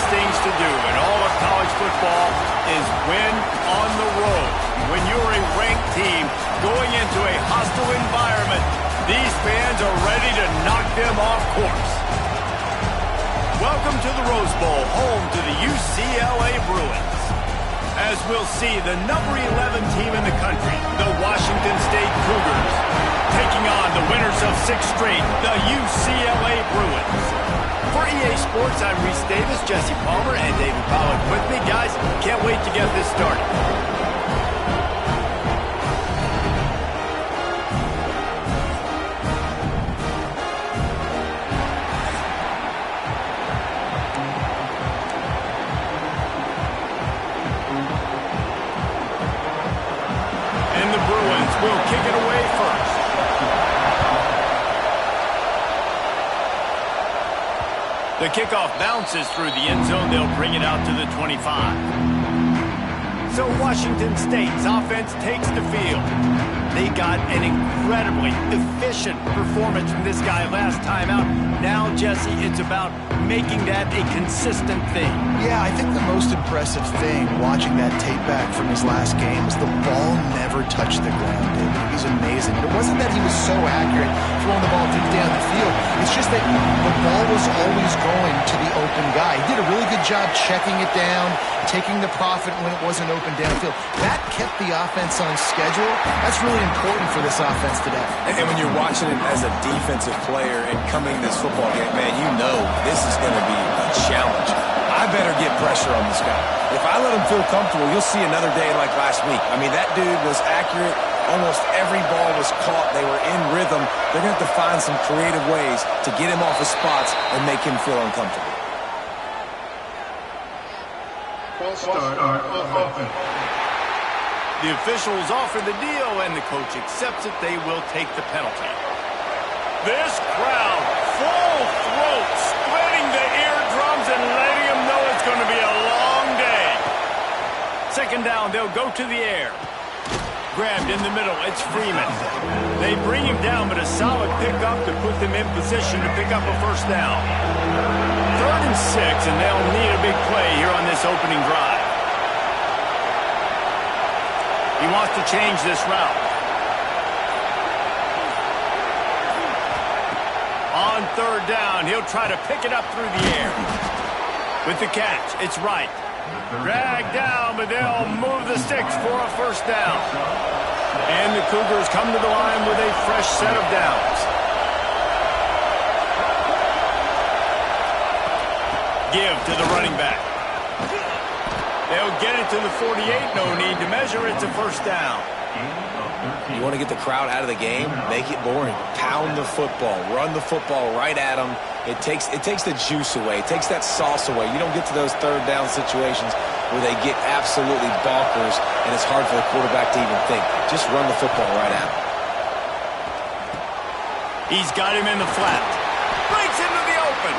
Things to do in all of college football is win on the road. When you're a ranked team going into a hostile environment, these fans are ready to knock them off course. Welcome to the Rose Bowl, home to the UCLA Bruins. As we'll see, the number 11 team in the country, the Washington State Cougars, taking on the winners of 6 straight, the UCLA Bruins. For EA Sports, I'm Reese Davis, Jesse Palmer, and David Pollack with me. Guys, can't wait to get this started. And the Bruins will kick it away first. The kickoff bounces through the end zone. They'll bring it out to the 25. So Washington State's offense takes the field. They got an incredibly efficient performance from this guy last time out. Now, Jesse, it's about making that a consistent thing. Yeah, I think the most impressive thing watching that tape back from his last game is the ball never touched the ground, David. He's amazing. It wasn't that he was so accurate throwing the ball deep down the field. It's just that the ball was always going to the open guy. He did a really good job checking it down, taking the profit when it wasn't open downfield. That kept the offense on schedule. That's really important for this offense today. And when you're watching it as a defensive player and coming this football game, man, you know this is going to be a challenge. I better get pressure on this guy. If I let him feel comfortable, you'll see another day like last week. I mean, that dude was accurate. Almost every ball was caught. They were in rhythm. They're going to have to find some creative ways to get him off his spots and make him feel uncomfortable. Start offense. The officials offer the deal, and the coach accepts it. They will take the penalty. This crowd, full throat, splitting the eardrums and letting them know it's going to be a long day. Second down, they'll go to the air. Grabbed in the middle, it's Freeman. They bring him down, but a solid pickup to put them in position to pick up a first down. 3rd and 6, and they'll need a big play here on this opening drive. He wants to change this route. On 3rd down, he'll try to pick it up through the air. With the catch, it's right. Dragged down, but they'll move the sticks for a first down. And the Cougars come to the line with a fresh set of downs. Give to the running back. They'll get it to the 48. No need to measure. It's a first down. You want to get the crowd out of the game? Make it boring. Pound the football. Run the football right at them. It takes the juice away. It takes that sauce away. You don't get to those 3rd down situations where they get absolutely bonkers and it's hard for the quarterback to even think. Just run the football right at him. He's got him in the flat. Breaks into the open.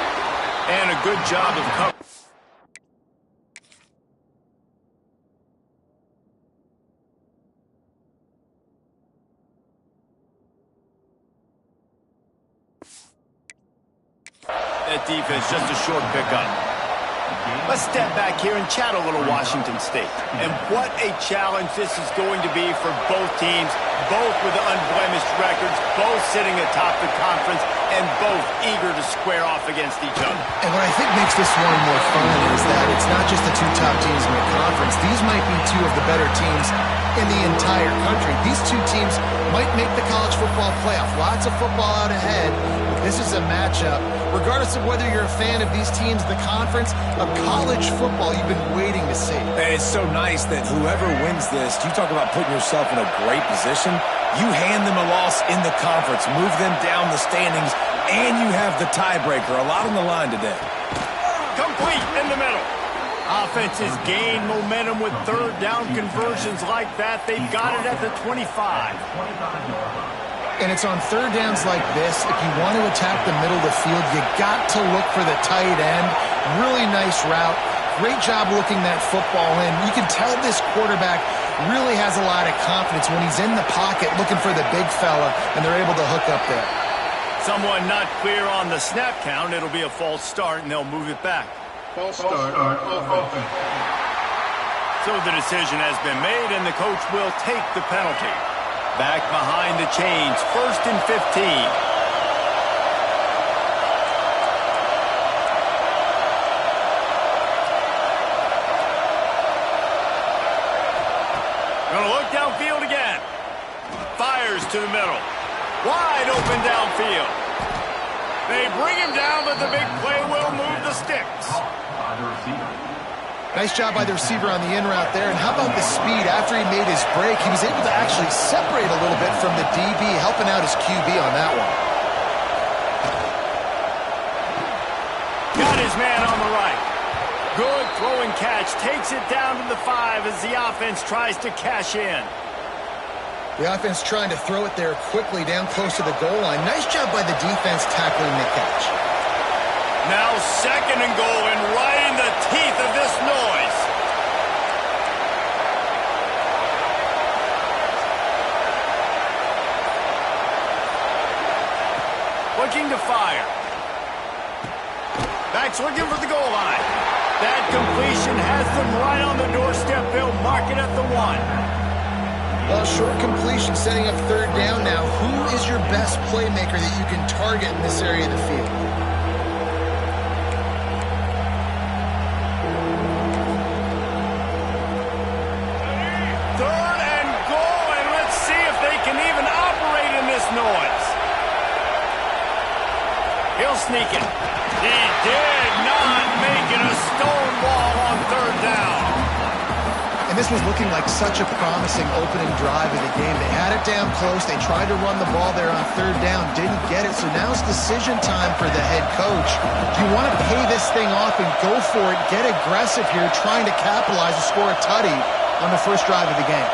And a good job of cover. That defense, just a short pickup. Let's step back here and chat a little Washington State. And what a challenge this is going to be for both teams, both with unblemished records, both sitting atop the conference, and both eager to square off against each other. And what I think makes this one more fun is that it's not just the two top teams in the conference. These might be two of the better teams in the entire country. These two teams might make the college football playoff. Lots of football out ahead. This is a matchup, regardless of whether you're a fan of these teams, the conference, of college football you've been waiting to see. And it's so nice that whoever wins this, you talk about putting yourself in a great position, you hand them a loss in the conference, move them down the standings, and you have the tiebreaker. A lot on the line today. Complete in the middle. Offenses gain momentum with third down conversions like that. They've got it at the 25. And it's on third downs like this, if you want to attack the middle of the field, you got to look for the tight end. Really nice route. Great job looking that football in. You can tell this quarterback really has a lot of confidence when he's in the pocket looking for the big fella, and they're able to hook up there. Someone not clear on the snap count. It'll be a false start, and they'll move it back. False start on offense. So the decision has been made, and the coach will take the penalty. Back behind the chains, 1st and 15. Gonna look downfield again. Fires to the middle. Wide open downfield. They bring him down, but the big play will move the sticks. Nice job by the receiver on the in route there. And how about the speed? After he made his break, he was able to actually separate a little bit from the DB, helping out his QB on that one. Got his man on the right. Good throw and catch. Takes it down to the 5 as the offense tries to cash in. The offense trying to throw it there quickly down close to the goal line. Nice job by the defense tackling the catch. Now 2nd and goal, and right in the teeth of this noise. Looking to fire. Backs looking for the goal line. That completion has them right on the doorstep. They'll mark it at the 1. Well, short completion setting up third down now. Who is your best playmaker that you can target in this area of the field? Noise. He'll sneak it. He did not make it a stone wall on third down. And this was looking like such a promising opening drive of the game. They had it down close. They tried to run the ball there on third down. Didn't get it. So now it's decision time for the head coach. Do you want to pay this thing off and go for it? Get aggressive here, trying to capitalize and score a tutty on the first drive of the game.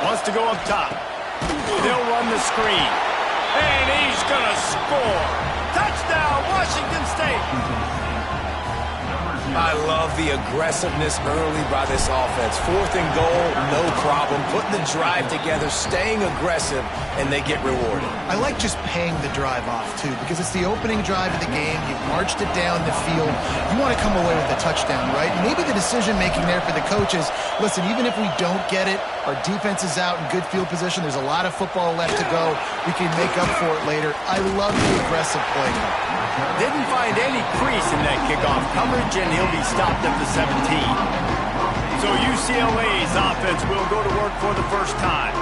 Wants to go up top. They'll run the screen. And he's going to score. Touchdown, Washington State. I love the aggressiveness early by this offense. 4th and goal, no problem. Putting the drive together, staying aggressive, and they get rewarded. I like just paying the drive off, too, because it's the opening drive of the game. You've marched it down the field. You want to come away with a touchdown, right? Maybe the decision-making there for the coaches, listen, even if we don't get it, our defense is out in good field position. There's a lot of football left to go. We can make up for it later. I love the aggressive play. Didn't find any crease in that kickoff coverage, and he'll be stopped at the 17. So UCLA's offense will go to work for the first time.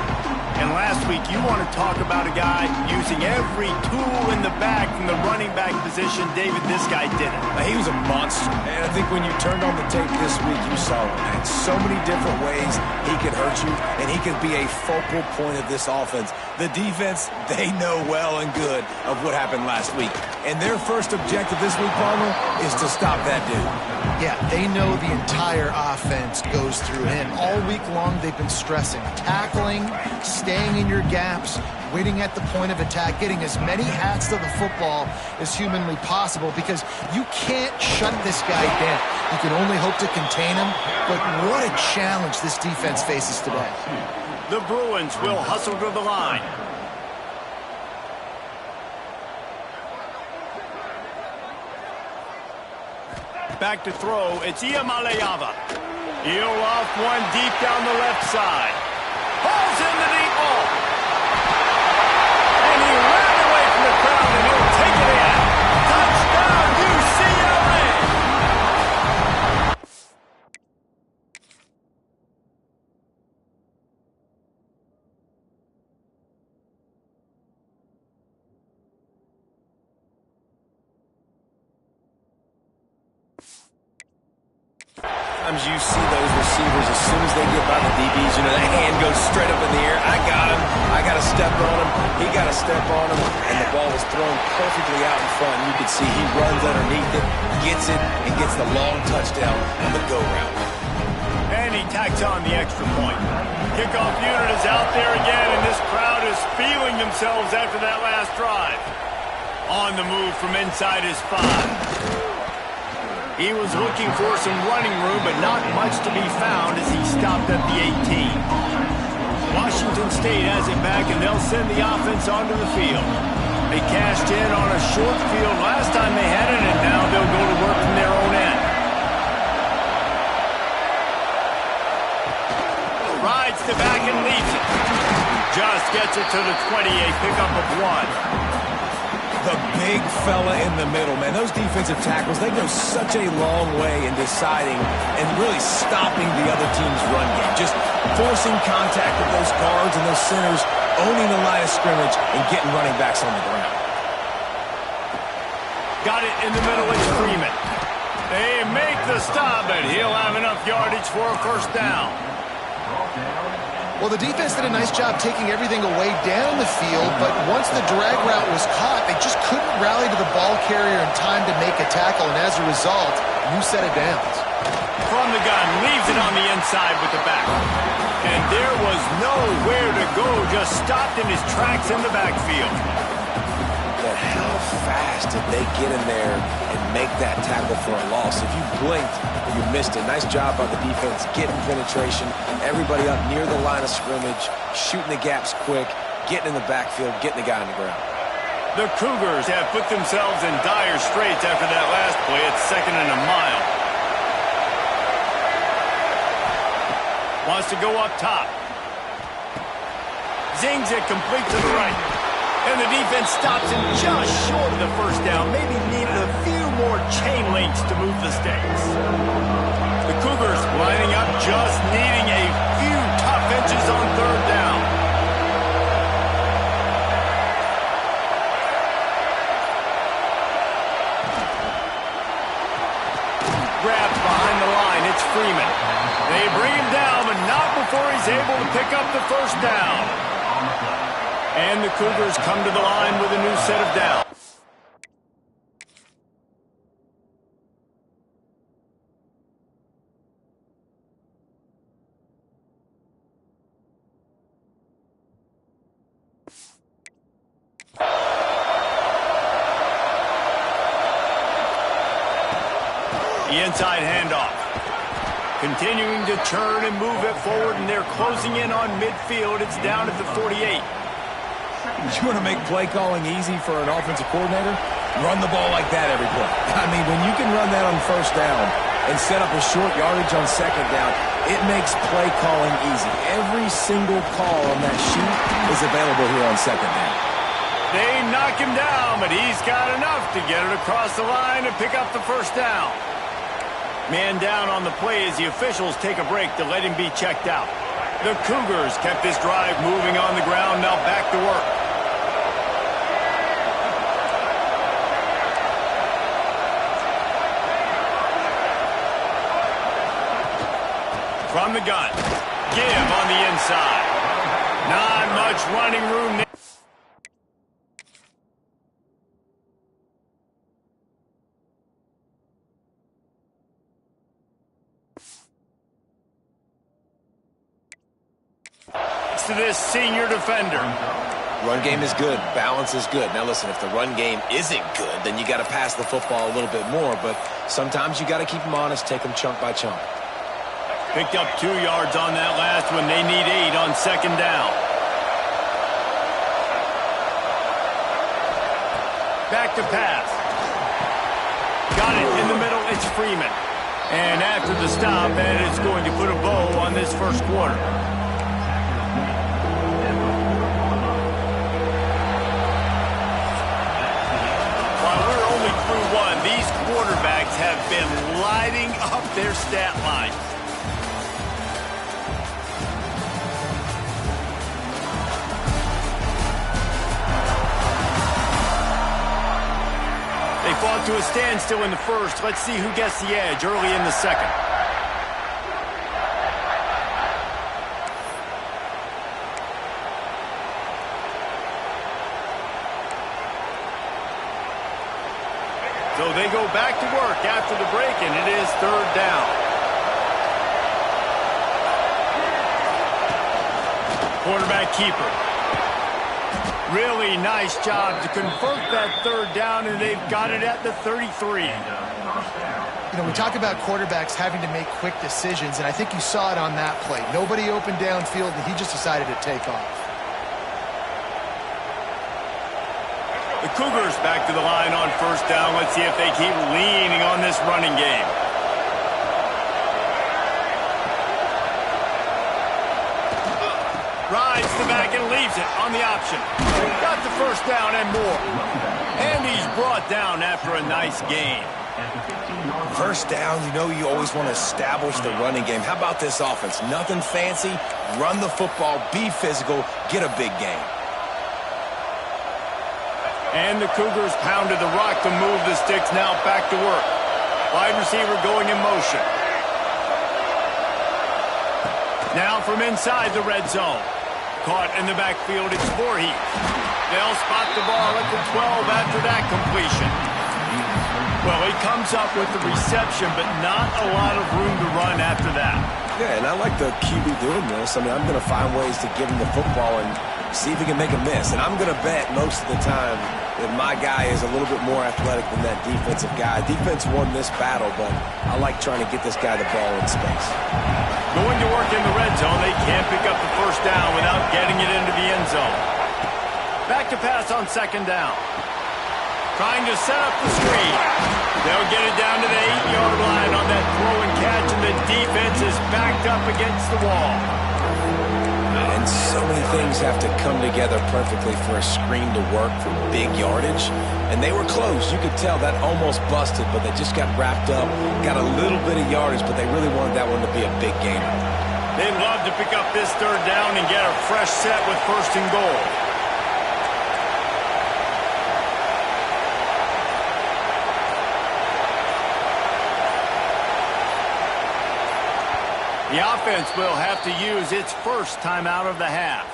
And last week, you want to talk about a guy using every tool in the bag from the running back position. David, this guy did it. He was a monster. And I think when you turned on the tape this week, you saw him. And so many different ways he could hurt you, and he could be a focal point of this offense. The defense, they know well and good of what happened last week. And their first objective this week, Palmer, is to stop that dude. Yeah, they know the entire offense goes through him. All week long, they've been stressing tackling, staying in your gaps, waiting at the point of attack, getting as many hats to the football as humanly possible, because you can't shut this guy down. You can only hope to contain him, but what a challenge this defense faces today. The Bruins will hustle to the line. Back to throw, it's Iamaleava. He'll off one deep down the left side. Falls in the deep ball. And he ran away from the crowd, and he'll take it in. Touchdown, UCLA! Sometimes you see those receivers as soon as they get by the DBs, you know, that hand goes straight up in the air. I got him. I got to step on him. He got to step on him. And the ball was thrown perfectly out in front. You can see he runs underneath it, gets it, and gets the long touchdown on the go route. And he tacks on the extra point. Kickoff unit is out there again, and this crowd is feeling themselves after that last drive. On the move from inside his 5. He was looking for some running room, but not much to be found as he stopped at the 18. Washington State has it back, and they'll send the offense onto the field. They cashed in on a short field last time they had it, and now they'll go to work from their own end. Rides the back and leads it. Just gets it to the 28, pickup of 1. The big fella in the middle, man. Those defensive tackles, they go such a long way in deciding and really stopping the other team's run game. Just forcing contact with those guards and those centers, owning the line of scrimmage, and getting running backs on the ground. Got it in the middle, it's Freeman. They make the stop, and he'll have enough yardage for a first down. Well, the defense did a nice job taking everything away down the field, but once the drag route was caught, they just couldn't rally to the ball carrier in time to make a tackle, and as a result, new set of downs. From the gun, leaves it on the inside with the back. And there was nowhere to go, just stopped in his tracks in the backfield. But how fast did they get in there and make that tackle for a loss? If you blinked, you missed it. Nice job by the defense, getting penetration, everybody up near the line of scrimmage, shooting the gaps quick, getting in the backfield, getting the guy on the ground. The Cougars have put themselves in dire straits after that last play. It's 2nd and a mile. Wants to go up top. Zings it complete to the right. And the defense stops him just short of the first down. Maybe needed a few more chain links to move the stakes. The Cougars lining up, just needing a few tough inches on 3rd down. Grabbed behind the line, it's Freeman. They bring him down, but not before he's able to pick up the first down. And the Cougars come to the line with a new set of downs. The inside handoff. Continuing to turn and move it forward, and they're closing in on midfield. It's down at the 48. You want to make play calling easy for an offensive coordinator? Run the ball like that every play. I mean, when you can run that on first down and set up a short yardage on 2nd down, it makes play calling easy. Every single call on that sheet is available here on 2nd down. They knock him down, but he's got enough to get it across the line and pick up the first down. Man down on the play as the officials take a break to let him be checked out. The Cougars kept this drive moving on the ground, now back to work. From the gun, give on the inside. Not much running room there. To this senior defender. Run game is good. Balance is good. Now listen, if the run game isn't good, then you got to pass the football a little bit more. But sometimes you got to keep them honest, take them chunk by chunk. Picked up 2 yards on that last one. They need 8 on 2nd down. Back to pass. Got it in the middle. It's Freeman. And after the stop, that is going to put a bow on this first quarter. While we're only through one, these quarterbacks have been lighting up their stat line. They fought to a standstill in the first. Let's see who gets the edge early in the second. So they go back to work after the break, and it is third down. Quarterback keeper. Really nice job to convert that third down, and they've got it at the 33. You know, we talk about quarterbacks having to make quick decisions, and I think you saw it on that play. Nobody opened downfield, and he just decided to take off. The Cougars back to the line on first down. Let's see if they keep leaning on this running game. Rides the back and leaves it on the option. Got the first down and more. And he's brought down after a nice gain. First down, you know you always want to establish the running game. How about this offense? Nothing fancy. Run the football, be physical, get a big gain. And the Cougars pounded the rock to move the sticks. Now back to work. Wide receiver going in motion. Now from inside the red zone. Caught in the backfield, it's Voorhees. They'll spot the ball at the 12 after that completion. Well, he comes up with the reception, but not a lot of room to run after that. Yeah, and I like the QB doing this. I mean, I'm going to find ways to give him the football and see if he can make a miss. And I'm going to bet most of the time that my guy is a little bit more athletic than that defensive guy. Defense won this battle, but I like trying to get this guy the ball in space. Going to work in the red zone. They can't pick up the first down without getting it into the end zone. Back to pass on second down. Trying to set up the screen. They'll get it down to the 8-yard line on that throw and catch, and the defense is backed up against the wall. And so many things have to come together perfectly for a screen to work for big yardage. And they were close. You could tell that almost busted, but they just got wrapped up, got a little bit of yardage, but they really wanted that one to be a big gainer. They'd love to pick up this third down and get a fresh set with first and goal. The offense will have to use its first timeout of the half.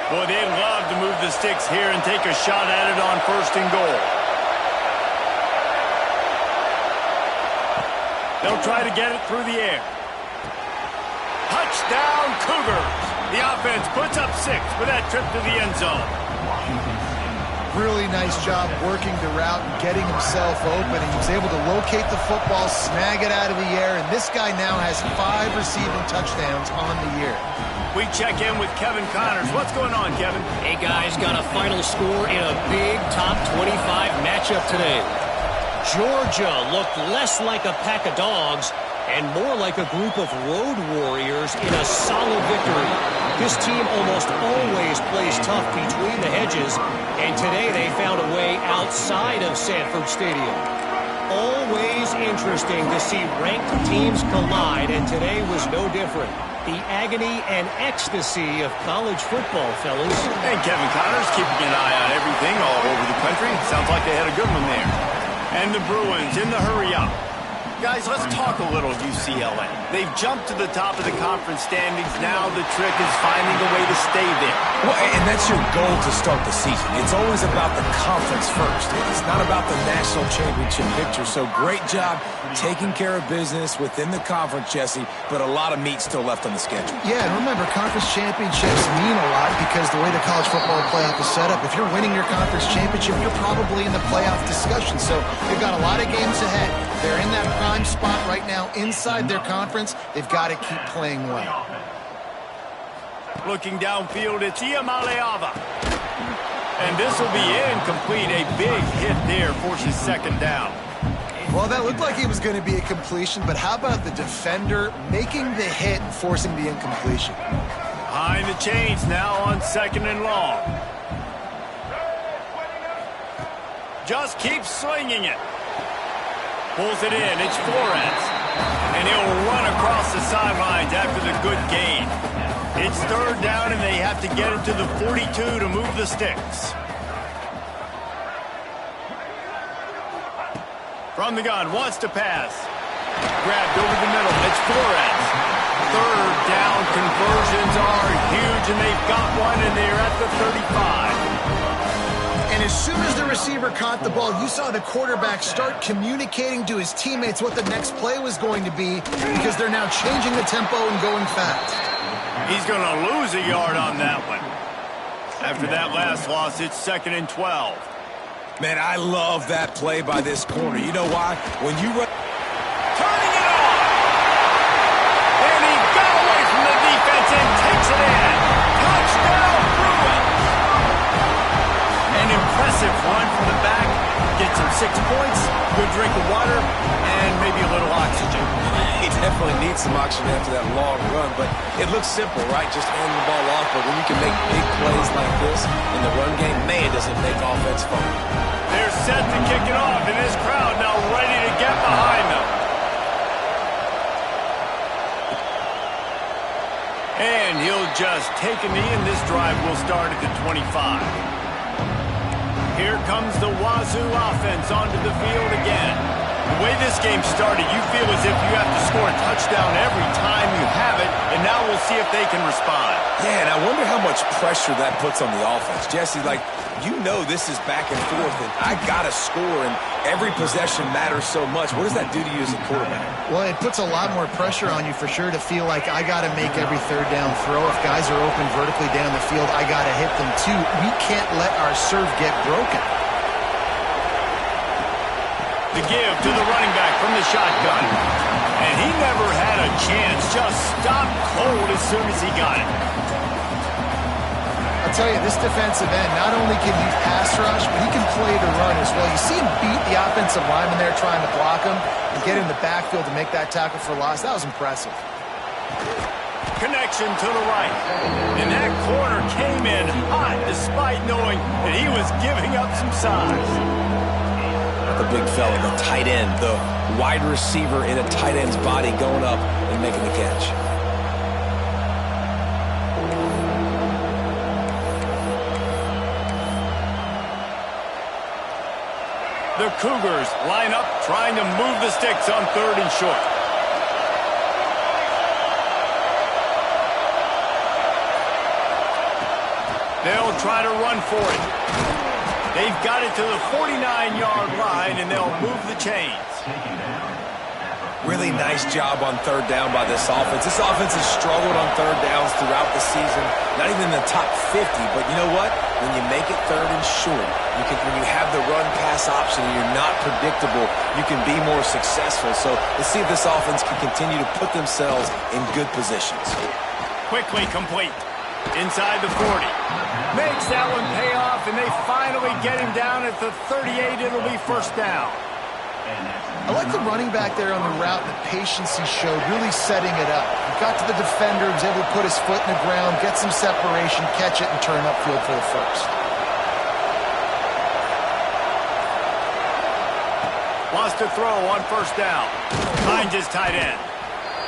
Boy, they'd love to move the sticks here and take a shot at it on first and goal. They'll try to get it through the air. Touchdown, Cougars! The offense puts up 6 for that trip to the end zone. Really nice job working the route and getting himself open. And he was able to locate the football, snag it out of the air, and this guy now has 5 receiving touchdowns on the year. We check in with Kevin Connors. What's going on, Kevin? Hey, guys, got a final score in a big top 25 matchup today. Georgia looked less like a pack of dogs and more like a group of road warriors in a solid victory. This team almost always plays tough between the hedges, and today they found a way outside of Sanford Stadium. Always interesting to see ranked teams collide, and today was no different. The agony and ecstasy of college football, fellas. And Kevin Connors keeping an eye on everything all over the country. Sounds like they had a good one there. And the Bruins in the hurry-up. Guys, let's talk a little UCLA. They've jumped to the top of the conference standings. Now the trick is finding a way to stay there. Well, and that's your goal to start the season. It's always about the conference first. It's not about the national championship picture. So great job taking care of business within the conference, Jesse, but a lot of meat still left on the schedule. Yeah, and remember, conference championships mean a lot because the way the college football playoff is set up, if you're winning your conference championship, you're probably in the playoff discussion. So they've got a lot of games ahead. They're in that prime spot right now inside their conference. They've got to keep playing well. Looking downfield, it's Iamaleava. And this will be incomplete. A big hit there forces second down. Well, that looked like it was going to be a completion, but how about the defender making the hit and forcing the incompletion? Behind the chains now on second and long. Just keeps swinging it. Pulls it in. It's Flores. And he'll run across the sidelines after the good gain. It's third down, and they have to get it to the 42 to move the sticks. From the gun, wants to pass. Grabbed over the middle. It's Flores. Third down conversions are huge, and they've got one, and they're at the 35. And as soon as the receiver caught the ball, you saw the quarterback start communicating to his teammates what the next play was going to be because they're now changing the tempo and going fast. He's going to lose a yard on that one. After that last loss, it's second and 12. Man, I love that play by this corner. You know why? When you run... Turning it on! And he got away from the defense and takes it in. Touchdown, Bruins! An impressive run from the back. Gets him 6 points, good drink of water, and maybe a little oxygen. He definitely needs some oxygen after that long run, but it looks simple, right? Just handing the ball off, but when you can make big plays like this in the run game, man, does it make offense fun. They're set to kick it off, and this crowd now ready to get behind them. And he'll just take a knee, and this drive will start at the 25. Here comes the Wazzu offense onto the field again. The way this game started, you feel as if you have to score a touchdown every time you have it, and now we'll see if they can respond. Yeah, and I wonder how much pressure that puts on the offense. Jesse, like, you know this is back and forth, and I got to score, and every possession matters so much. What does that do to you as a quarterback? Well, it puts a lot more pressure on you for sure to feel like I got to make every third down throw. If guys are open vertically down the field, I got to hit them too. We can't let our serve get broken. The give to the running back from the shotgun. And he never had a chance. Just stopped cold as soon as he got it. I'll tell you, this defensive end, not only can he pass rush, but he can play the run as well. You see him beat the offensive lineman there trying to block him and get in the backfield to make that tackle for loss. That was impressive. Connection to the right. And that corner came in hot despite knowing that he was giving up some size. The big fella, the tight end, the wide receiver in a tight end's body going up and making the catch. The Cougars line up trying to move the sticks on third and short. They'll try to run for it. They've got it to the 49-yard line, and they'll move the chains. Really nice job on third down by this offense. This offense has struggled on third downs throughout the season. Not even in the top 50, but you know what? When you make it third and short, when you have the run-pass option and you're not predictable, you can be more successful. So let's see if this offense can continue to put themselves in good positions. Quickly complete. Inside the 40. Makes that one pay off, and they finally get him down at the 38. It'll be first down. I like the running back there on the route and the patience he showed, really setting it up. He got to the defender, was able to put his foot in the ground, get some separation, catch it, and turn upfield for the first. Wants to throw on first down. Finds his tight end.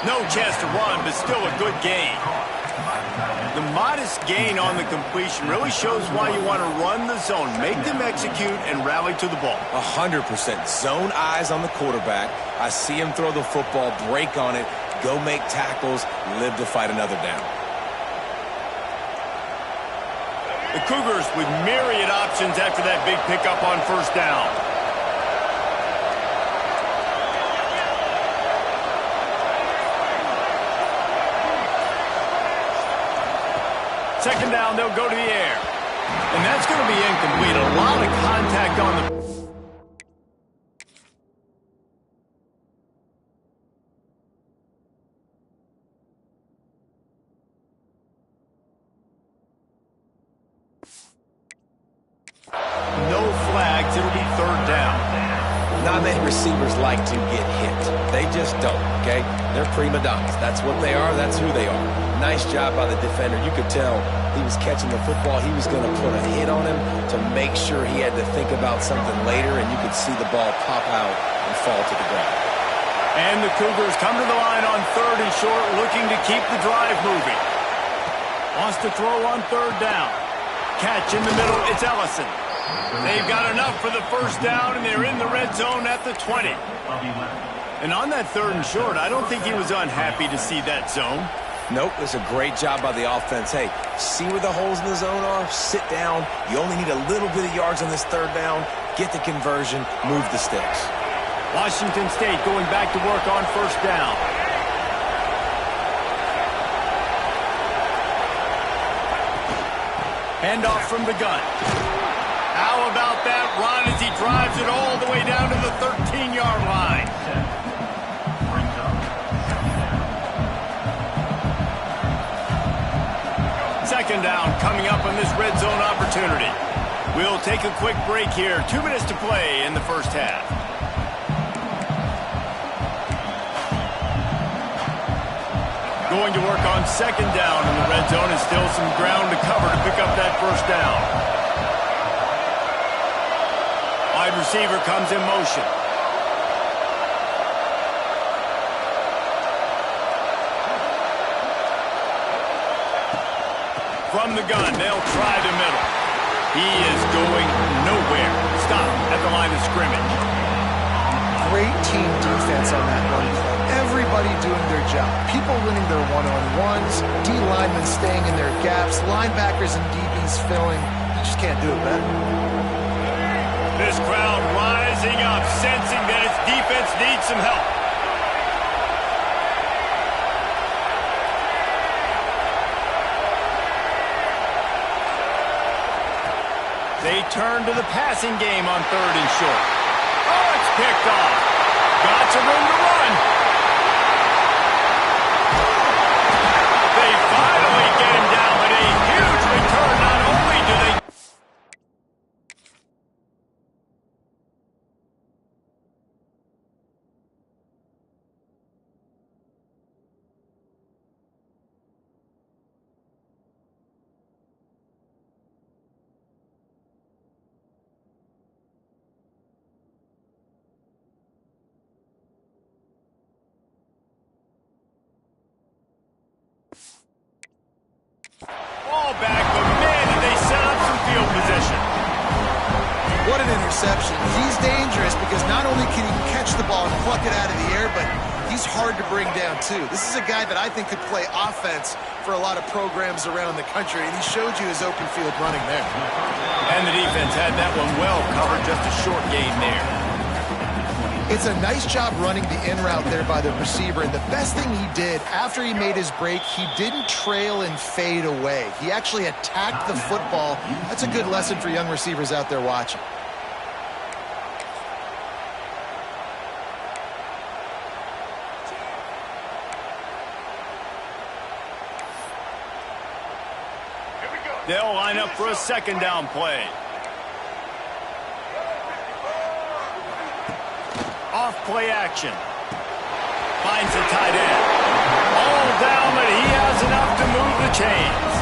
No chance to run, but still a good gain. The modest gain on the completion really shows why you want to run the zone, make them execute, and rally to the ball. 100%. Zone eyes on the quarterback. I see him throw the football, break on it, go make tackles, live to fight another down. The Cougars with myriad options after that big pickup on first down. Second down, they'll go to the air. And that's going to be incomplete. A lot of contact on the... third down. Not many receivers like to get hit. They just don't, okay? They're prima donnas. That's what they are. That's who they are. Nice job by the defender. You could tell he was catching the football. He was going to put a hit on him to make sure he had to think about something later, and you could see the ball pop out and fall to the ground. And the Cougars come to the line on 3rd and short, looking to keep the drive moving. Wants to throw on 3rd down. Catch in the middle. It's Ellison. They've got enough for the first down, and they're in the red zone at the 20. And on that 3rd and short, I don't think he was unhappy to see that zone. Nope, it was a great job by the offense. Hey, see where the holes in the zone are? Sit down. You only need a little bit of yards on this 3rd down. Get the conversion. Move the sticks. Washington State going back to work on 1st down. Handoff from the gun. How about that run as he drives it all the way down to the 13-yard line? Second down coming up on this red zone opportunity. We'll take a quick break here. 2 minutes to play in the first half. Going to work on 2nd down in the red zone, and still some ground to cover to pick up that first down. Wide receiver comes in motion. From the gun, they'll try the middle. He is going nowhere. Stop at the line of scrimmage. Great team defense on that run play. Everybody doing their job. People winning their one-on-ones, D linemen staying in their gaps, linebackers and DBs filling. You just can't do it better. This crowd rising up, sensing that its defense needs some help. They turn to the passing game on 3rd and short. Oh, it's picked off. Got some room to run. They finally get him down, but a huge return. Not only do they... Ball back, but man, did they set up some field position. What an interception. He's dangerous because not only can he catch the ball and pluck it out of the air, but he's hard to bring down, too. This is a guy that I think could play offense for a lot of programs around the country, and he showed you his open field running there. And the defense had that one well covered, just a short gain there. It's a nice job running the in route there by the receiver, and the best thing he did after he made his break, he didn't trail and fade away. He actually attacked the football. That's a good lesson for young receivers out there watching. They'll line up for a 2nd down play. Off play action. Finds a tight end. All down, but he has enough to move the chains.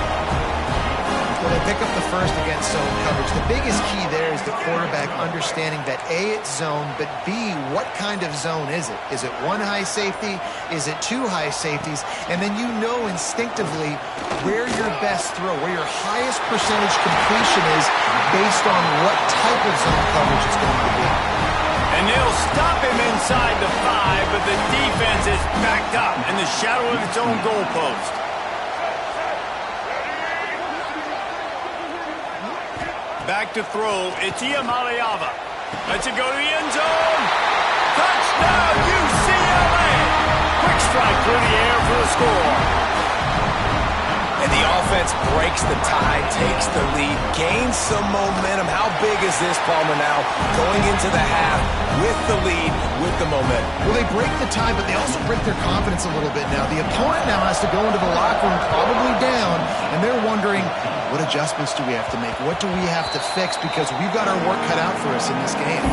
Well, they pick up the first against zone coverage. The biggest key there is the quarterback understanding that A, it's zone, but B, what kind of zone is it? Is it 1 high safety? Is it 2 high safeties? And then you know instinctively where your best throw, where your highest percentage completion is based on what type of zone coverage it's going to be. And they'll stop him inside the 5, but the defense is backed up in the shadow of its own goalpost. Back to throw. It's Iamaleava. Lets it go to the end zone. Touchdown, UCLA. Quick strike through the air for the score. And the offense breaks the tie, takes the lead, gains some momentum. How big is this, Palmer, now? Going into the half with the lead, with the momentum. Well, they break the tie, but they also break their confidence a little bit now. The opponent now has to go into the locker room probably down, and they're wondering, What adjustments do we have to make? What do we have to fix? Because we've got our work cut out for us in this game.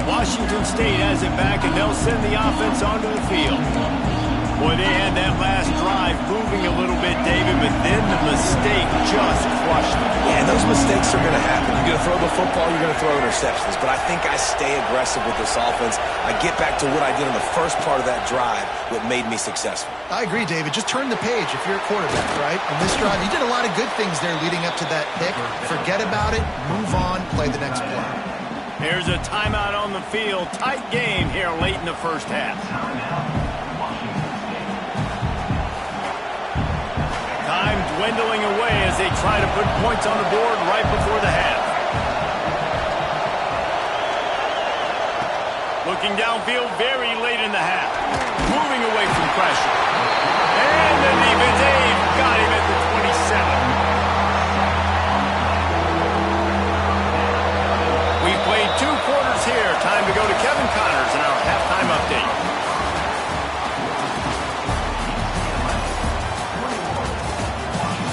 Washington State has it back, and they'll send the offense onto the field. Boy, they had that last drive moving a little bit, David, but then the mistake just crushed them. Yeah, those mistakes are going to happen. You're going to throw the football, you're going to throw interceptions. But I think I stay aggressive with this offense. I get back to what I did in the first part of that drive, what made me successful. I agree, David. Just turn the page if you're a quarterback, right? On this drive, you did a lot of good things there leading up to that pick. Forget about it, move on, play the next play. Here's a timeout on the field. Tight game here late in the first half. Time dwindling away as they try to put points on the board right before the half. Looking downfield very late in the half. Moving away from pressure. And the defense aid got him at the 27. We played 2 quarters here. Time to go to Kevin Connors in our halftime update.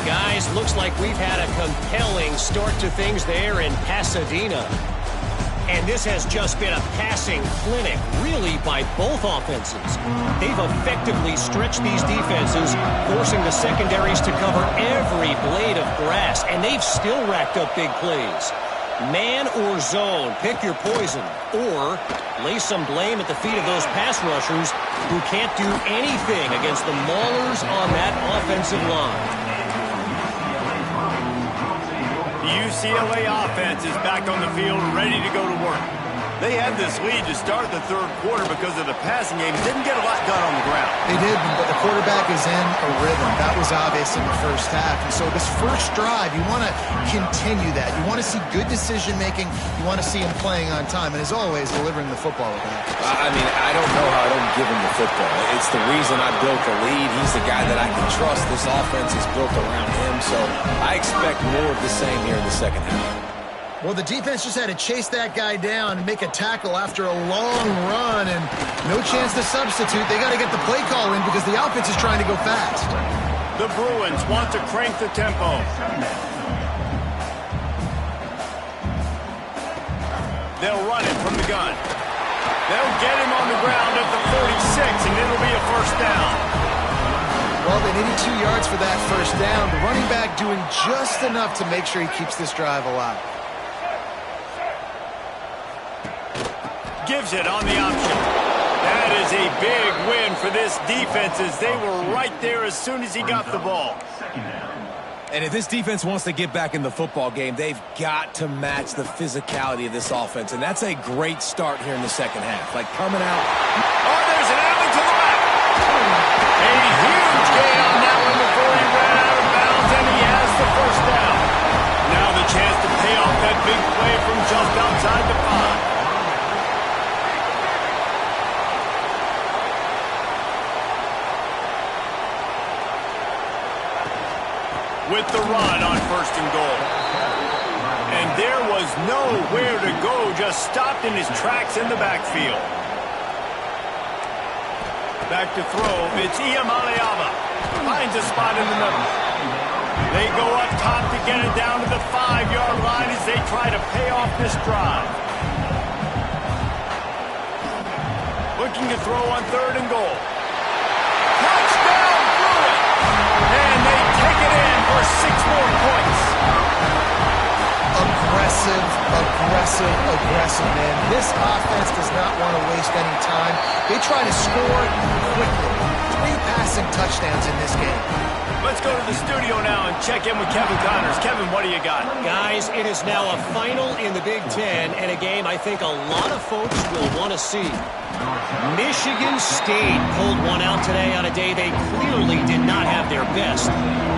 Guys, looks like we've had a compelling start to things there in Pasadena. And this has just been a passing clinic, really, by both offenses. They've effectively stretched these defenses, forcing the secondaries to cover every blade of grass, and they've still racked up big plays. Man or zone, pick your poison, or lay some blame at the feet of those pass rushers who can't do anything against the maulers on that offensive line. The UCLA offense is back on the field, ready to go to work. They had this lead to start the third quarter because of the passing game. Didn't get a lot done on the ground. They did, but the quarterback is in a rhythm. That was obvious in the first half. And so this first drive, you want to continue that. You want to see good decision-making. You want to see him playing on time. And as always, delivering the football with accuracy. I mean, I don't know how I don't give him the football. It's the reason I built the lead. He's the guy that I can trust. This offense is built around him. So I expect more of the same here in the second half. Well, the defense just had to chase that guy down and make a tackle after a long run, and no chance to substitute. They got to get the play call in because the offense is trying to go fast. The Bruins want to crank the tempo. They'll run it from the gun. They'll get him on the ground at the 46, and it'll be a first down. Well, they needed 2 yards for that first down. The running back doing just enough to make sure he keeps this drive alive. Gives it on the option. That is a big win for this defense as they were right there as soon as he got the ball. And if this defense wants to get back in the football game, they've got to match the physicality of this offense. And that's a great start here in the second half. Like coming out. Oh, there's an alley to the left. A huge gain on that one before he ran out of bounds, and he has the first down. Now the chance to pay off that big play from just outside the 5. With the run on first and goal. And there was nowhere to go, just stopped in his tracks in the backfield. Back to throw, it's Iamaleava. Finds a spot in the middle. They go up top to get it down to the 5-yard line as they try to pay off this drive. Looking to throw on third and goal. Touchdown, Bruins! And they take it in for 6 more points. Aggressive, man. This offense does not want to waste any time. They try to score quickly. 3 passing touchdowns in this game. Let's go to the studio now and check in with Kevin Connors. Kevin, what do you got? Guys, it is now a final in the Big Ten and a game I think a lot of folks will want to see. Michigan State pulled one out today on a day they clearly did not have their best.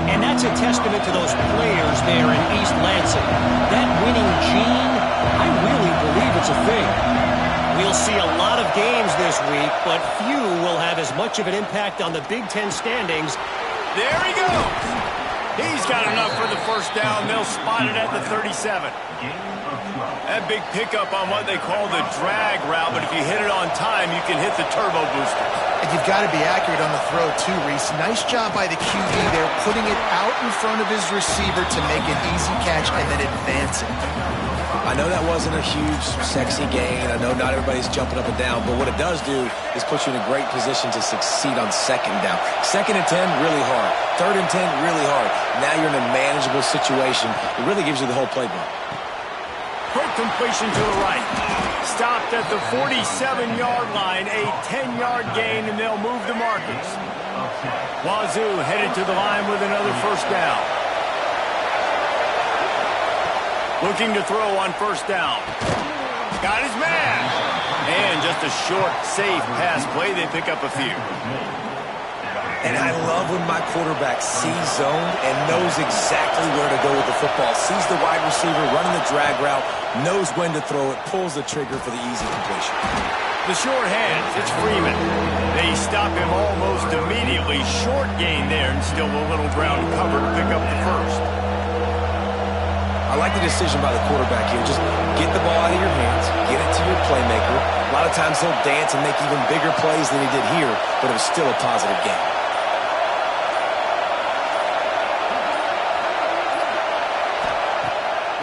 And that's a testament to those players there in East Lansing. That winning gene, I really believe it's a thing. We'll see a lot of games this week, but few will have as much of an impact on the Big Ten standings. There he goes. He's got enough for the first down. They'll spot it at the 37. That big pickup on what they call the drag route, but if you hit it on time, you can hit the turbo booster. And you've got to be accurate on the throw, too, Reese. Nice job by the QB there, putting it out in front of his receiver to make an easy catch and then advance it. I know that wasn't a huge, sexy gain. I know not everybody's jumping up and down, but what it does do is put you in a great position to succeed on second down. 2nd and 10, really hard. 3rd and 10, really hard. Now you're in a manageable situation. It really gives you the whole playbook. Quick completion to the right. Stopped at the 47-yard line, a 10-yard gain, and they'll move the markers. Wazzu headed to the line with another first down. Looking to throw on first down. Got his man. And just a short, safe pass play. They pick up a few. And I love when my quarterback sees zoned and knows exactly where to go with the football. Sees the wide receiver running the drag route, knows when to throw it, pulls the trigger for the easy completion. The short hands, it's Freeman. They stop him almost immediately. Short gain there and still a little ground cover to pick up the first. I like the decision by the quarterback here. Just get the ball out of your hands, get it to your playmaker. A lot of times he'll dance and make even bigger plays than he did here, but it was still a positive game.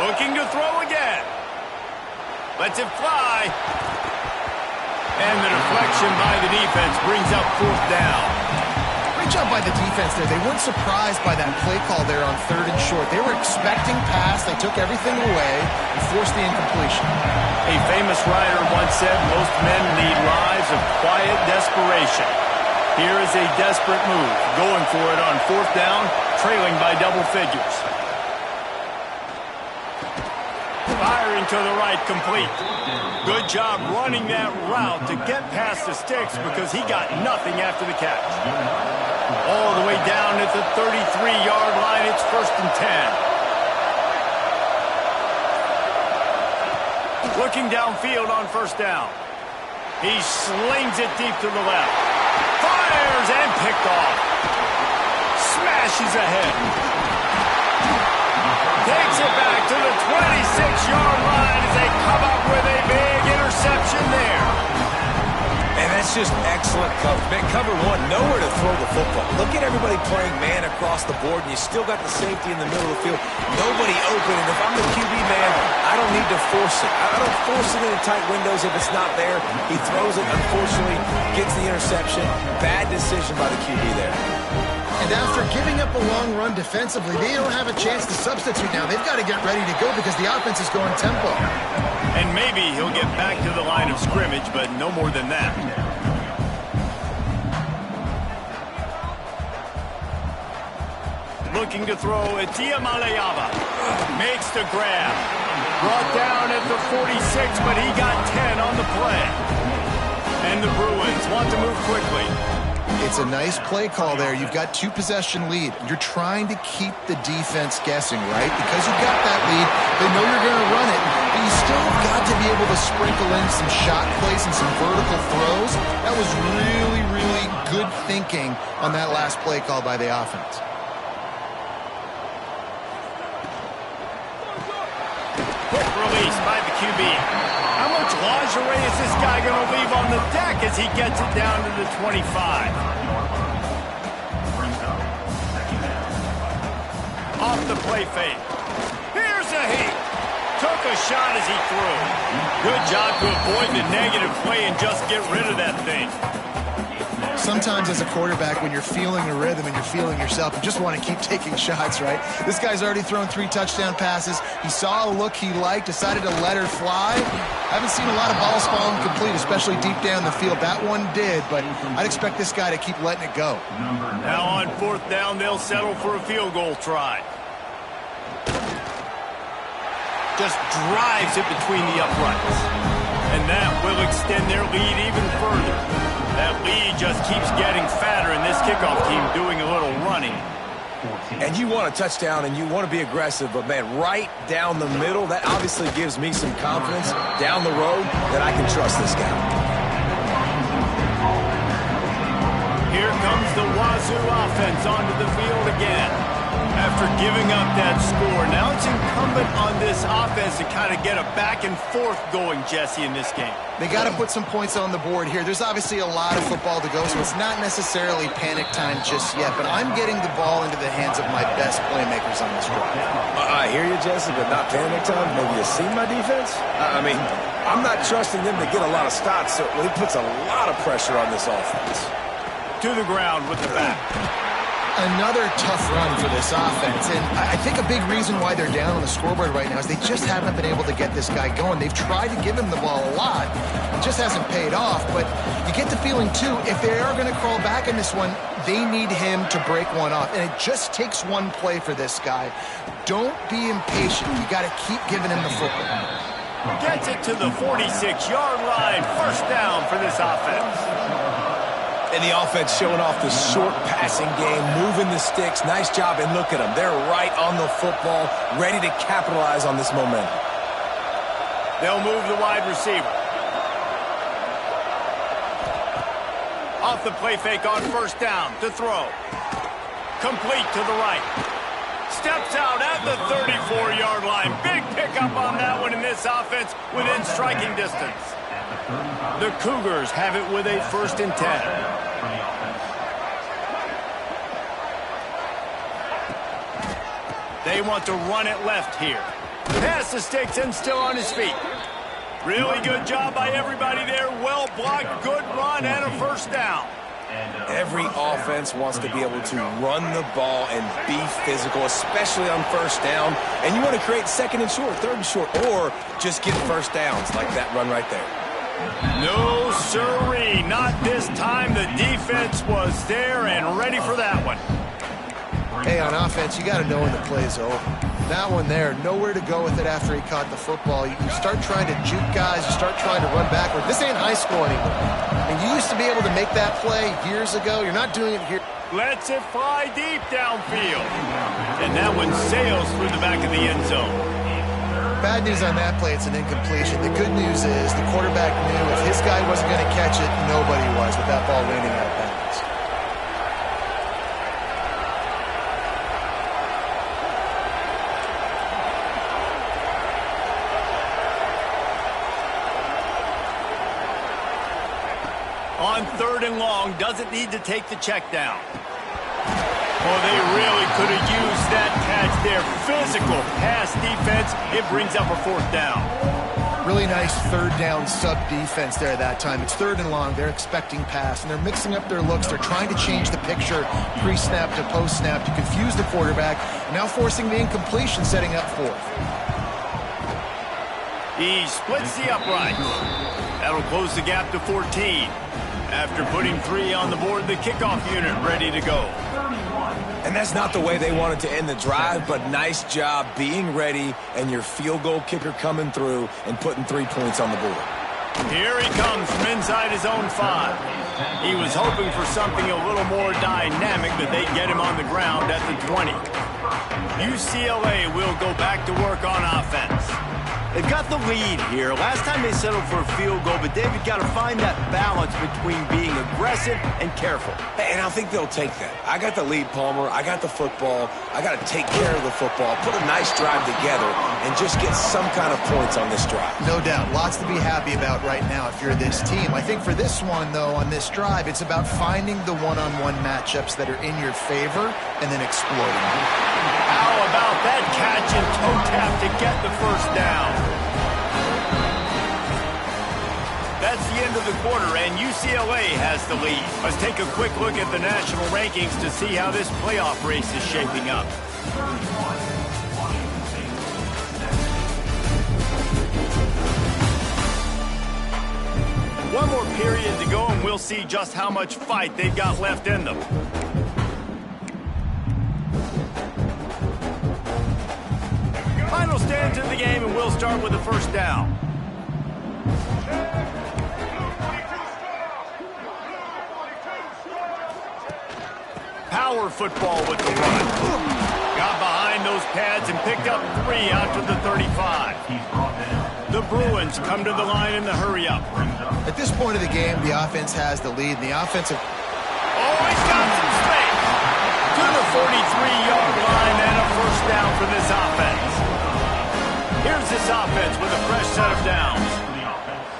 Looking to throw again. Lets it fly. And the deflection by the defense brings up 4th down. Great job by the defense there. They weren't surprised by that play call there on 3rd and short. They were expecting pass. They took everything away and forced the incompletion. A famous writer once said, most men lead lives of quiet desperation. Here is a desperate move, going for it on 4th down, trailing by double figures. Firing to the right, complete. Good job running that route to get past the sticks because he got nothing after the catch. All the way down at the 33-yard line, it's 1st and 10. Looking downfield on 1st down. He slings it deep to the left. Fires and picked off. Smashes ahead. Takes it back to the 26-yard line as they come up with a big interception there. And that's just excellent coverage. Man, cover one, nowhere to throw the football. Look at everybody playing man across the board, and you still got the safety in the middle of the field. Nobody open, and if I'm the QB man, I don't need to force it. I don't force it into tight windows if it's not there. He throws it, unfortunately, gets the interception. Bad decision by the QB there. And after giving up a long run defensively, they don't have a chance to substitute now. They've got to get ready to go because the offense is going tempo. And maybe he'll get back to the line of scrimmage, but no more than that. Looking to throw at Diamalayava. Makes the grab. Brought down at the 46, but he got 10 on the play. And the Bruins want to move quickly. It's a nice play call there. You've got 2-possession lead. You're trying to keep the defense guessing, right? Because you've got that lead, they know you're going to run it, but you still got to be able to sprinkle in some shot plays and some vertical throws. That was really, really good thinking on that last play call by the offense. Quick release by the QB. How much lingerie is this guy going to leave on the deck as he gets it down to the 25? Off the play fake. Here's a heat. Took a shot as he threw. Good job to avoid the negative play and just get rid of that thing. Sometimes as a quarterback, when you're feeling the rhythm and you're feeling yourself, you just want to keep taking shots, right? This guy's already thrown 3 touchdown passes. He saw a look he liked, decided to let her fly. Haven't seen a lot of balls fall incomplete, especially deep down the field. That one did, but I'd expect this guy to keep letting it go. Now on 4th down, they'll settle for a field goal try. Just drives it between the uprights. And that will extend their lead even further. That lead just keeps getting fatter, and this kickoff team doing a little running. And you want a touchdown, and you want to be aggressive, but, man, right down the middle, that obviously gives me some confidence down the road that I can trust this guy. Here comes the Wazzu offense onto the field again. After giving up that score, now it's incumbent on this offense to kind of get a back and forth going, Jesse, in this game. They got to put some points on the board here. There's obviously a lot of football to go, so it's not necessarily panic time just yet, but I'm getting the ball into the hands of my best playmakers on this drive. I hear you, Jesse, but not panic time. Maybe you see my defense? I mean, I'm not trusting them to get a lot of stops, so it puts a lot of pressure on this offense. To the ground with the back. Another tough run for this offense, and I think a big reason why they're down on the scoreboard right now is they just haven't been able to get this guy going. They've tried to give him the ball a lot. It just hasn't paid off, but you get the feeling, too, if they are going to crawl back in this one, they need him to break one off, and it just takes one play for this guy. Don't be impatient. You got to keep giving him the football. Gets it to the 46-yard line. First down for this offense. And the offense showing off the short passing game, moving the sticks. Nice job, and look at them. They're right on the football, ready to capitalize on this momentum. They'll move the wide receiver. Off the play fake on first down to throw. Complete to the right. Steps out at the 34-yard line. Big pickup on that one in this offense within striking distance. The Cougars have it with a 1st and 10. They want to run it left here. Pass the sticks and still on his feet. Really good job by everybody there. Well blocked, good run, and a first down. Every offense wants to be able to run the ball and be physical, especially on first down. And you want to create 2nd and short, 3rd and short, or just get first downs like that run right there. No, sirree. Not this time. The defense was there and ready for that one. Hey, on offense, you got to know when the play's over. That one there, nowhere to go with it after he caught the football. You start trying to juke guys. You start trying to run backward. This ain't high school anymore. And you used to be able to make that play years ago. You're not doing it here. Lets it fly deep downfield. And that one sails through the back of the end zone. Bad news on that play, it's an incompletion. The good news is the quarterback knew if his guy wasn't going to catch it, nobody was with that ball landing out of bounds. On 3rd and long, doesn't need to take the check down. Oh, they really could have used that catch there. Physical pass defense. It brings up a 4th down. Really nice 3rd down sub-defense there that time. It's 3rd and long. They're expecting pass, and they're mixing up their looks. They're trying to change the picture pre-snap to post-snap to confuse the quarterback, now forcing the incompletion, setting up 4th. He splits the upright. That'll close the gap to 14. After putting 3 on the board, the kickoff unit ready to go. And that's not the way they wanted to end the drive, but nice job being ready and your field goal kicker coming through and putting 3 points on the board. Here he comes from inside his own 5. He was hoping for something a little more dynamic, but they get him on the ground at the 20. UCLA will go back to work on offense. They've got the lead here. Last time they settled for a field goal, but David got to find that balance between being aggressive and careful. And I think they'll take that. I got the lead, Palmer. I got the football. I got to take care of the football, put a nice drive together, and just get some kind of points on this drive. No doubt. Lots to be happy about right now if you're this team. I think for this one, though, on this drive, it's about finding the one-on-one matchups that are in your favor and then exploiting them. How about that catch and toe tap to get the first down? That's the end of the quarter, and UCLA has the lead. Let's take a quick look at the national rankings to see how this playoff race is shaping up. One more period to go, and we'll see just how much fight they've got left in them. Final stands in the game, and we'll start with the first down. Power football with the run. Got behind those pads and picked up 3 out to the 35. The Bruins come to the line in the hurry-up. At this point of the game, the offense has the lead. The offensive... Oh, he's got some space. To the 43-yard line and a first down for this offense. Here's this offense with a fresh set of downs.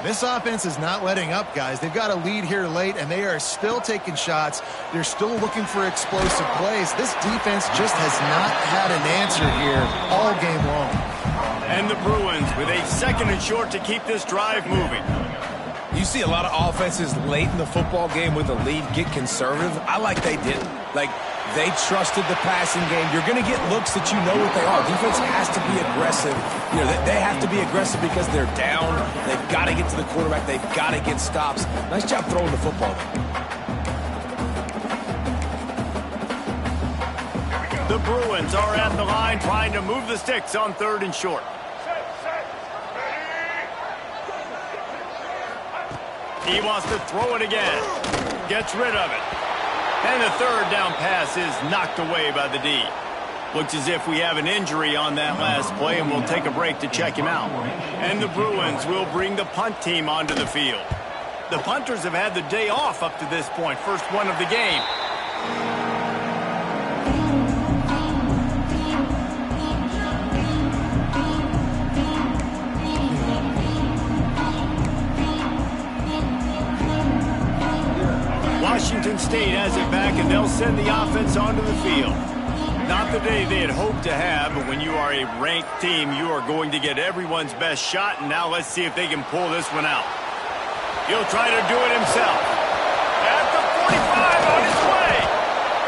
This offense is not letting up, guys. They've got a lead here late, and they are still taking shots. They're still looking for explosive plays. This defense just has not had an answer here all game long. And the Bruins with a 2nd and short to keep this drive moving. You see a lot of offenses late in the football game with a lead get conservative. I like they didn't. Like, they trusted the passing game. You're going to get looks that you know what they are. Defense has to be aggressive. You know, they have to be aggressive because they're down. They've got to get to the quarterback. They've got to get stops. Nice job throwing the football. The Bruins are at the line trying to move the sticks on 3rd and short. He wants to throw it again. Gets rid of it. And the 3rd down pass is knocked away by the D. Looks as if we have an injury on that last play, and we'll take a break to check him out. And the Bruins will bring the punt team onto the field. The punters have had the day off up to this point. First one of the game. Washington State has it back, and they'll send the offense onto the field. Not the day they had hoped to have, but when you are a ranked team, you are going to get everyone's best shot, and now let's see if they can pull this one out. He'll try to do it himself. At the 45 on his way.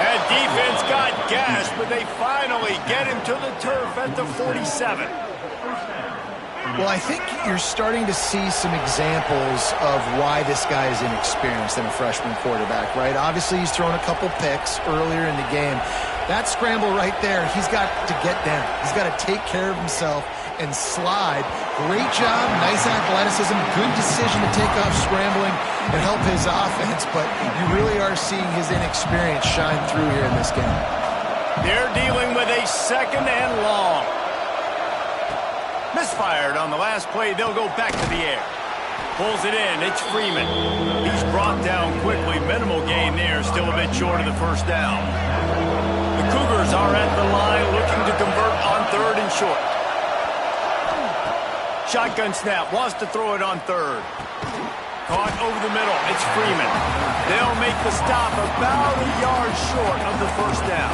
That defense got gashed, but they finally get him to the turf at the 47. Well, I think you're starting to see some examples of why this guy is inexperienced in a freshman quarterback, right? Obviously, he's thrown a couple picks earlier in the game. That scramble right there, he's got to get down. He's got to take care of himself and slide. Great job, nice athleticism, good decision to take off scrambling and help his offense, but you really are seeing his inexperience shine through here in this game. They're dealing with a 2nd and long. Misfired on the last play. They'll go back to the air. Pulls it in. It's Freeman. He's brought down quickly. Minimal gain there. Still a bit short of the first down. The Cougars are at the line looking to convert on 3rd and short. Shotgun snap. Wants to throw it on 3rd. Caught over the middle. It's Freeman. They'll make the stop about a yard short of the first down.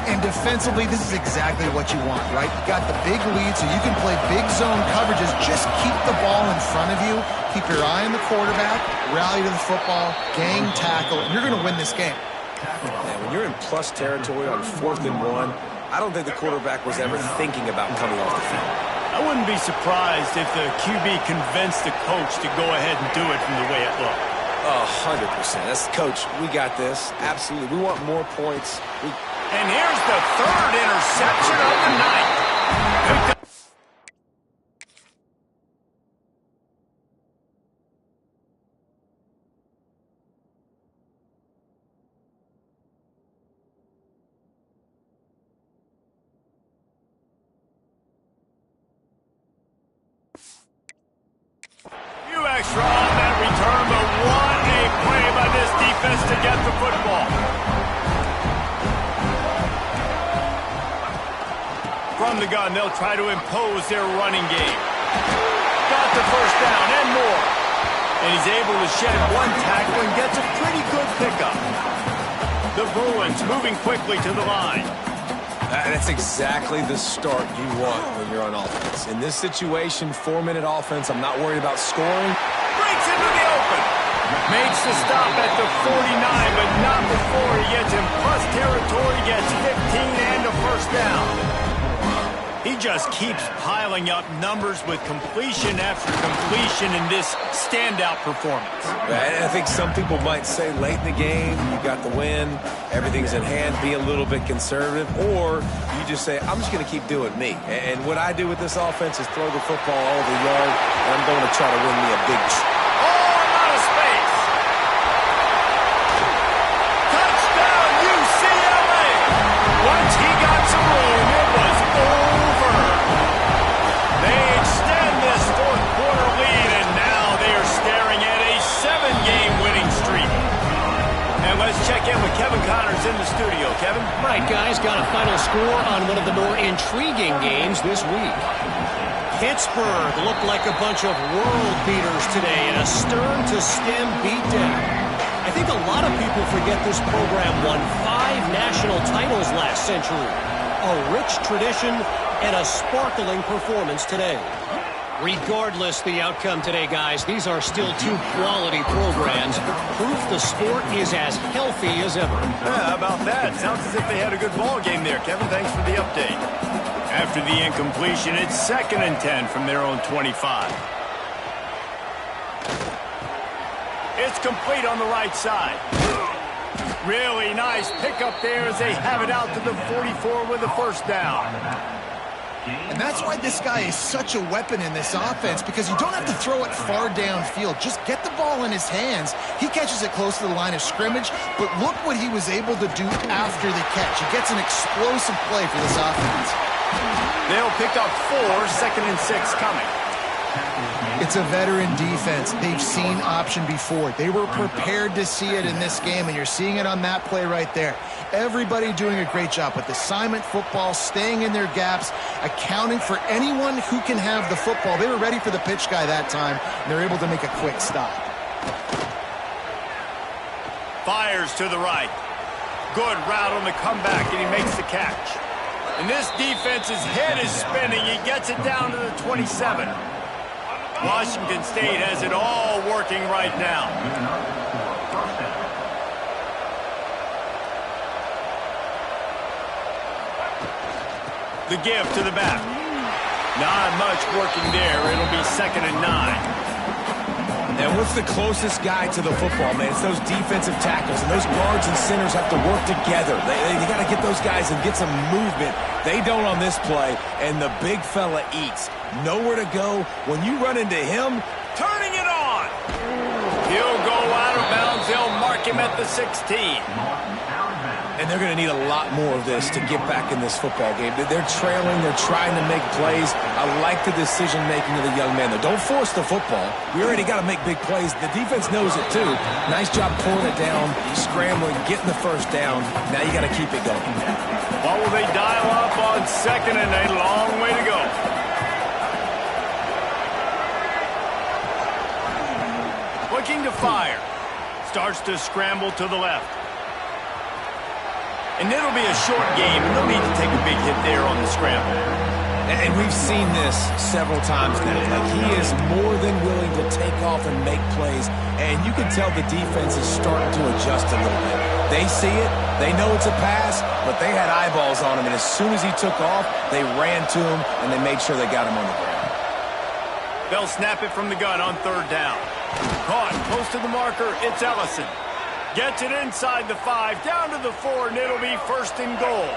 And defensively, this is exactly what you want, right? You got the big lead, so you can play big zone coverages. Just keep the ball in front of you. Keep your eye on the quarterback. Rally to the football. Gang tackle. And you're going to win this game. Man, when you're in plus territory on 4th and 1, I don't think the quarterback was ever thinking about coming off the field. I wouldn't be surprised if the QB convinced the coach to go ahead and do it from the way it looked. 100%. That's the coach. We got this. Absolutely. We want more points. And here's the 3rd interception of the night. Few extra on that return, but what a play by this defense to get the football. From the gun, they'll try to impose their running game. Got the first down and more. And he's able to shed one tackle and gets a pretty good pickup. The Bruins moving quickly to the line. That's exactly the start you want when you're on offense. In this situation, 4-minute offense, I'm not worried about scoring. Breaks into the open. Makes the stop at the 49, but not before he gets in plus territory, gets 15 and a first down. He just keeps piling up numbers with completion after completion in this standout performance. I think some people might say late in the game, you got the win, everything's in hand, be a little bit conservative, or you just say, I'm just going to keep doing me. And what I do with this offense is throw the football all over the yard, and I'm going to try to win me a big out of space. Touchdown, UCLA. Once he got some room, it was over. They extend this 4th quarter lead, and now they are staring at a 7-game winning streak. And let's check in with Kevin Connors in the studio. Kevin. Kevin. Right, guys, got a final score on one of the more intriguing games this week. Pittsburgh looked like a bunch of world beaters today in a stern-to-stem beatdown. I think a lot of people forget this program won 5 national titles last century. A rich tradition and a sparkling performance today. Regardless the outcome today, guys, these are still 2 quality programs. Proof the sport is as healthy as ever. Yeah, how about that? Sounds as if they had a good ball game there, Kevin. Thanks for the update. After the incompletion, it's 2nd and 10 from their own 25. It's complete on the right side. Really nice pickup there as they have it out to the 44 with a first down. And that's why this guy is such a weapon in this offense, because you don't have to throw it far downfield. Just get the ball in his hands. He catches it close to the line of scrimmage, but look what he was able to do after the catch. He gets an explosive play for this offense. They'll pick up 4, 2nd and 6 coming. It's a veteran defense. They've seen option before. They were prepared to see it in this game, and you're seeing it on that play right there. Everybody doing a great job with assignment football, staying in their gaps, accounting for anyone who can have the football. They were ready for the pitch guy that time, and they're able to make a quick stop. Fires to the right. Good route on the comeback, and he makes the catch. And this defense's head is spinning. He gets it down to the 27. Washington State has it all working right now. The give to the back. Not much working there. It'll be 2nd and 9. And what's the closest guy to the football, man? It's those defensive tackles, and those guards and centers have to work together. They got to get those guys and get some movement. They don't on this play, and the big fella eats. Nowhere to go. When you run into him, Turning it on. He'll go out of bounds. They'll mark him at the 16. and they're going to need a lot more of this to get back in this football game. They're trailing. They're trying to make plays. I like the decision-making of the young man, though. Don't force the football. We already got to make big plays. The defense knows it, too. Nice job pulling it down, scrambling, getting the first down. Now you got to keep it going. What will they dial up on second and a long way to go? Looking to fire. Starts to scramble to the left. And it'll be a short game. No need to take a big hit there on the scramble. And we've seen this several times now. Like, he is more than willing to take off and make plays. And you can tell the defense is starting to adjust a little bit. They see it. They know it's a pass, but they had eyeballs on him. And as soon as he took off, they ran to him, and they made sure they got him on the ground. They'll snap it from the gun on third down. Caught close to the marker. It's Ellison. Gets it inside the 5, down to the 4, and it'll be first and goal.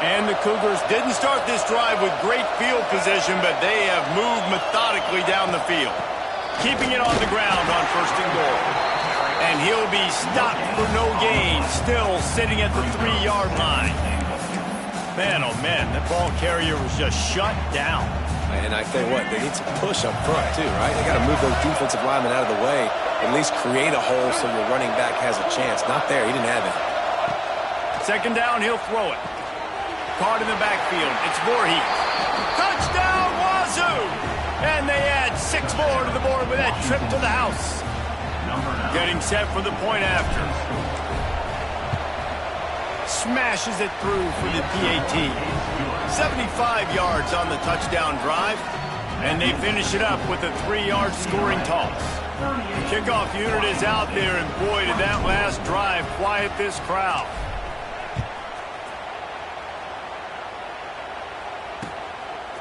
And the Cougars didn't start this drive with great field position, but they have moved methodically down the field. Keeping it on the ground on first and goal. And he'll be stopped for no gain, still sitting at the 3-yard line. Man, oh man, that ball carrier was just shut down. And I tell you what, they need some push up front, too, right? They got to move those defensive linemen out of the way, at least create a hole so your running back has a chance. Not there. He didn't have it. Second down, he'll throw it. Caught in the backfield. It's Voorhees. Touchdown, Wazzu! And they add 6 more to the board with that trip to the house. Getting set for the point after. Smashes it through for the PAT. 75 yards on the touchdown drive. And they finish it up with a 3-yard scoring toss. The kickoff unit is out there, and boy, did that last drive quiet this crowd.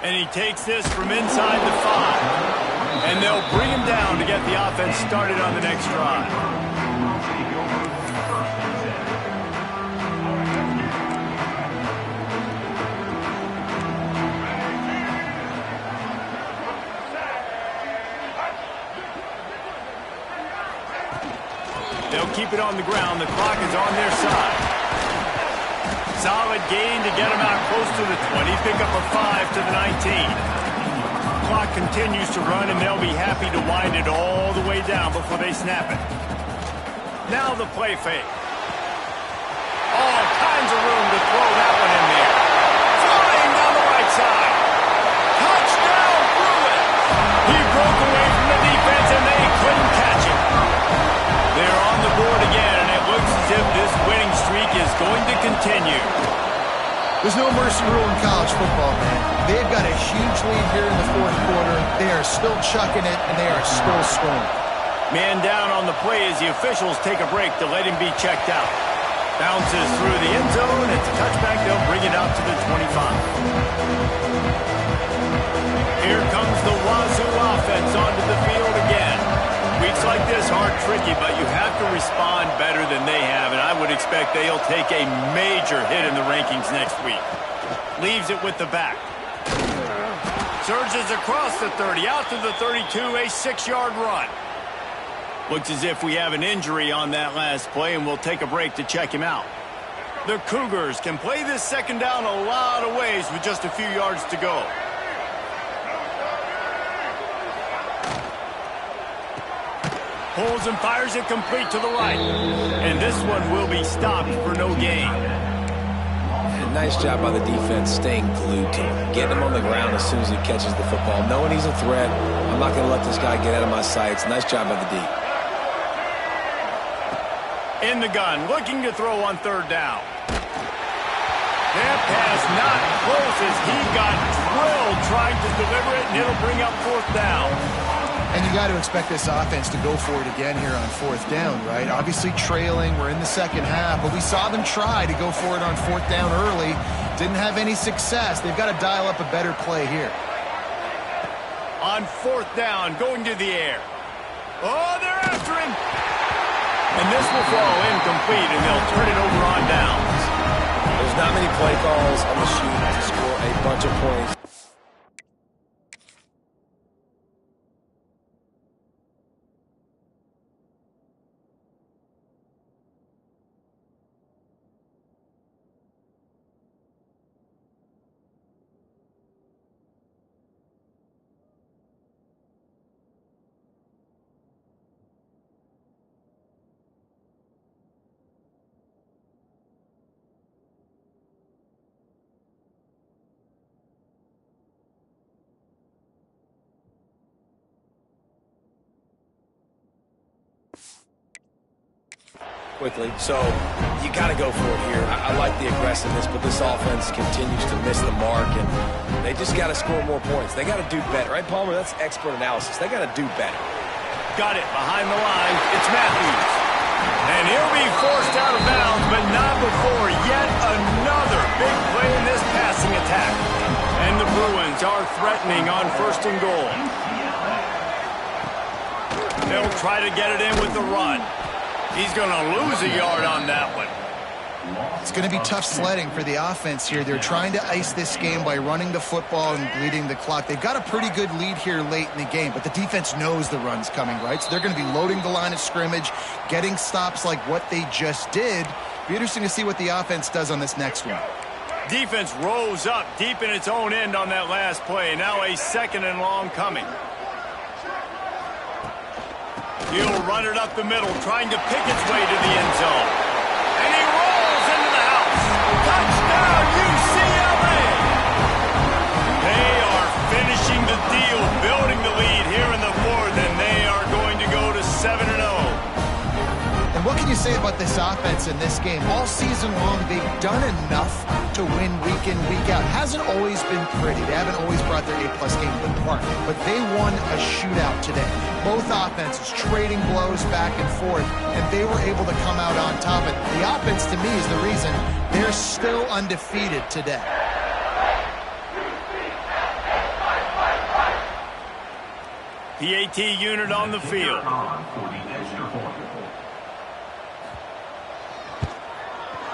And he takes this from inside the 5. And they'll bring him down to get the offense started on the next drive. They'll keep it on the ground. The clock is on their side. Solid gain to get them out close to the 20. Pick up a 5 to the 19. Clock continues to run, and they'll be happy to wind it all the way down before they snap it. Now the play fake. All kinds tons of room to throw that one in there. Flying down the right side. Touchdown, Bruins! He broke away from the defense, and they couldn't catch him. They're on the board again, and it looks as if this winning streak is going to continue. There's no mercy rule in college football, man. They've got a huge lead here in the fourth quarter. They are still chucking it, and they are still scoring. Man down on the play as the officials take a break to let him be checked out. Bounces through the end zone. It's a touchback. They'll bring it out to the 25. Here comes the Wazzu offense onto the field again. Weeks like this aren't tricky, but you have to respond better than they have, and I would expect they'll take a major hit in the rankings next week. Leaves it with the back. Surges across the 30, out to the 32, a 6-yard run. Looks as if we have an injury on that last play, and we'll take a break to check him out. The Cougars can play this second down a lot of ways with just a few yards to go. Pulls and fires it complete to the right. And this one will be stopped for no gain. And nice job by the defense staying glued to him. Getting him on the ground as soon as he catches the football. Knowing he's a threat, I'm not going to let this guy get out of my sights. Nice job by the D. In the gun, looking to throw on third down. That pass not close as he got drilled trying to deliver it, and it'll bring up fourth down. And you got to expect this offense to go for it again here on fourth down, right? Obviously trailing, we're in the second half, but we saw them try to go for it on fourth down early. Didn't have any success. They've got to dial up a better play here. On fourth down, going to the air. Oh, they're after him! And this will fall incomplete, and they'll turn it over on downs. There's not many play calls on the sheet to score a bunch of points. Quickly, so you got to go for it here. I like the aggressiveness, but this offense continues to miss the mark, and they just got to score more points. They got to do better, right, Palmer? That's expert analysis. They got to do better. Got it behind the line. It's Matthews, and he'll be forced out of bounds, but not before yet another big play in this passing attack. And the Bruins are threatening on first and goal. They'll try to get it in with the run. He's going to lose a yard on that one. It's going to be tough sledding for the offense here. They're trying to ice this game by running the football and bleeding the clock. They've got a pretty good lead here late in the game, but the defense knows the run's coming, right? So they're going to be loading the line of scrimmage, getting stops like what they just did. Be interesting to see what the offense does on this next one. Defense rose up deep in its own end on that last play. Now a second and long coming. He'll run it up the middle, trying to pick its way to the end zone. And he rolls into the house. Touchdown, UCLA! They are finishing the deal, building the lead here in the fourth, and they are going to go to 7-0. And what can you say about this offense in this game? All season long, they've done enough to win week in, week out. Hasn't always been pretty. They haven't always brought their A-plus game to the park. But they won a shootout today. Both offenses trading blows back and forth, and they were able to come out on top. And the offense, to me, is the reason they're still undefeated today. PAT unit on the field.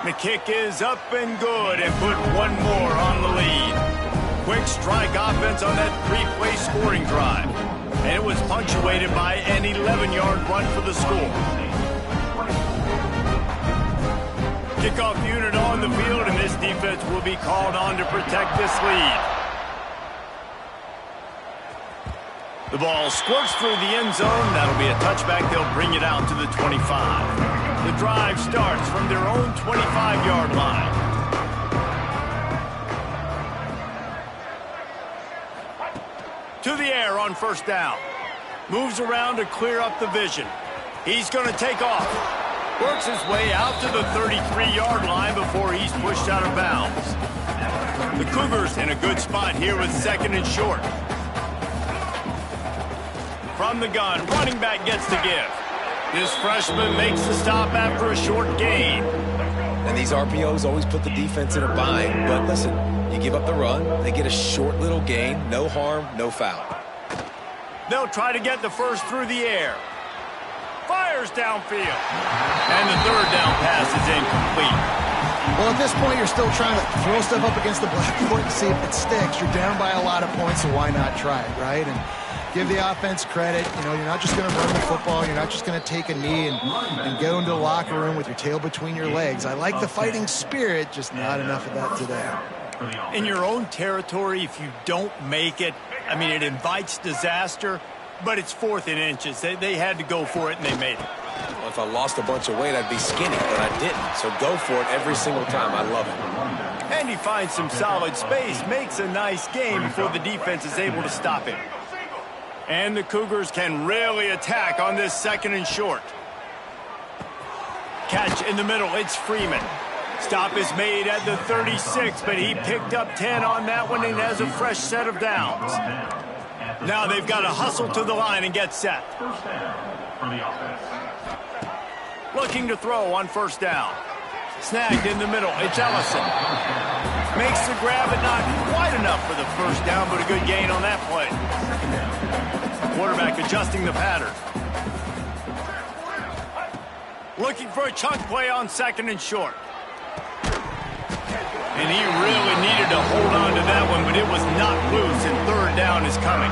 The kick is up and good, and put one more on the lead. Quick strike offense on that three-play scoring drive. And it was punctuated by an 11-yard run for the score. Kickoff unit on the field, and this defense will be called on to protect this lead. The ball squirts through the end zone. That'll be a touchback. They'll bring it out to the 25. The drive starts from their own 25-yard line. on first down. Moves around to clear up the vision. He's going to take off. Works his way out to the 33-yard line before he's pushed out of bounds. The Cougars in a good spot here with second and short. From the gun, running back gets the give. This freshman makes the stop after a short gain. And these RPOs always put the defense in a bind. But listen, you give up the run, they get a short little gain. No harm, no foul. They'll try to get the first through the air. Fires downfield. And the third down pass is incomplete. Well, at this point, you're still trying to throw stuff up against the blackboard and see if it sticks. You're down by a lot of points, so why not try it, right? And give the offense credit. You know, you're not just going to run the football. You're not just going to take a knee and go into the locker room with your tail between your legs. I like the fighting spirit, just not enough of that today. In your own territory, if you don't make it, I mean, it invites disaster, but it's 4th and inches. They had to go for it, and they made it. Well, if I lost a bunch of weight, I'd be skinny, but I didn't. So go for it every single time. I love it. And he finds some solid space, makes a nice game before the defense is able to stop him. And the Cougars can really attack on this second and short. Catch in the middle, it's Freeman. Stop is made at the 36, but he picked up 10 on that one and has a fresh set of downs. Now they've got to hustle to the line and get set. Looking to throw on first down. Snagged in the middle, it's Ellison. Makes the grab, but not quite enough for the first down, but a good gain on that play. Quarterback adjusting the pattern. Looking for a chunk play on second and short. And he really needed to hold on to that one, but it was not loose, and third down is coming.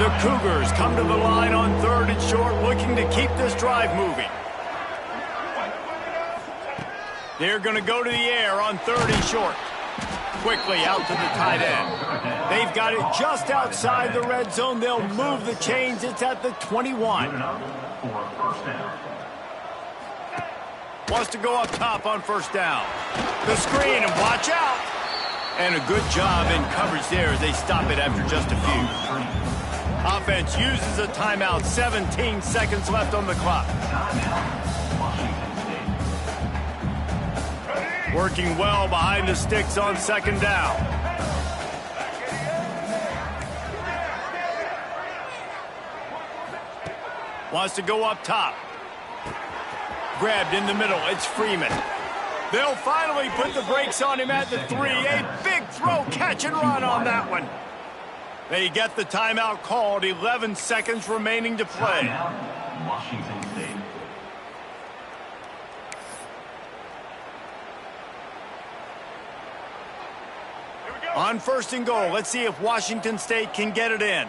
The Cougars come to the line on third and short, looking to keep this drive moving. They're going to go to the air on third and short. Quickly out to the tight end. They've got it just outside the red zone. They'll move the chains. It's at the 21. Wants to go up top on first down. The screen, and watch out. And a good job in coverage there as they stop it after just a few. Offense uses a timeout. 17 seconds left on the clock. Working well behind the sticks on second down. Wants to go up top. Grabbed in the middle, it's Freeman. They'll finally put the brakes on him at the 3. A big throw, catch and run on that one. They get the timeout called. 11 seconds remaining to play. Washington State. On first and goal, let's see if Washington State can get it in.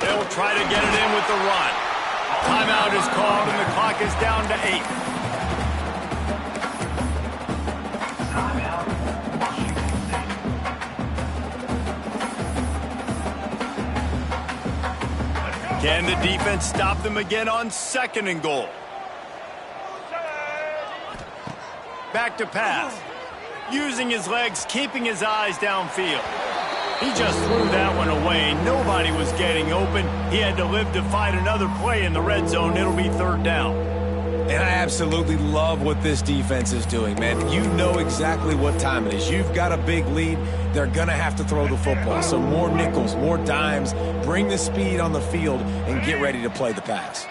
They'll try to get it in with the run. Timeout is called, and the clock is down to 8. Can the defense stop them again on second and goal? Back to pass. Using his legs, keeping his eyes downfield. He just threw that one away. Nobody was getting open. He had to live to fight another play in the red zone. It'll be third down. And I absolutely love what this defense is doing, man. You know exactly what time it is. You've got a big lead. They're going to have to throw the football. So more nickels, more dimes. Bring the speed on the field and get ready to play the pass.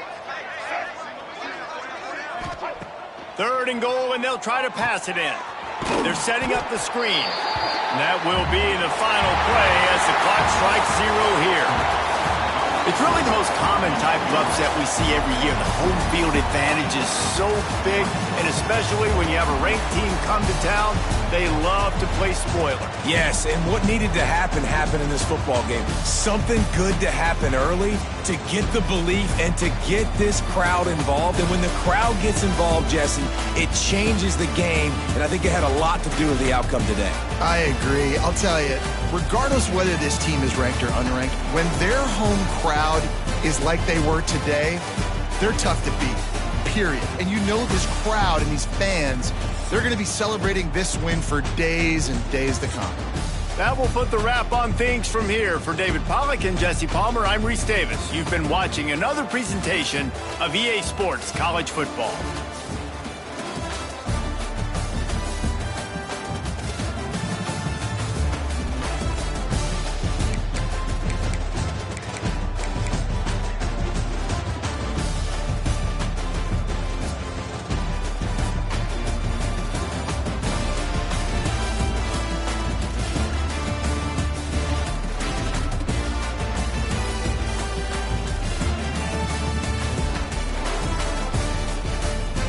Third and goal, and they'll try to pass it in. They're setting up the screen. And that will be the final play as the clock strikes 0 here. It's really the most common type of upset we see every year. The home field advantage is so big, and especially when you have a ranked team come to town, they love to play spoiler. Yes, and what needed to happen happened in this football game. Something good to happen early to get the belief and to get this crowd involved. And when the crowd gets involved, Jesse, it changes the game, and I think it had a lot to do with the outcome today. I agree. I'll tell you, regardless whether this team is ranked or unranked, when their home crowd is like they were today, they're tough to beat, period. And you know this crowd and these fans They're going to be celebrating this win for days and days to come. That will put the wrap on things from here. For David Pollack and Jesse Palmer, I'm Reese Davis. You've been watching another presentation of EA Sports College Football.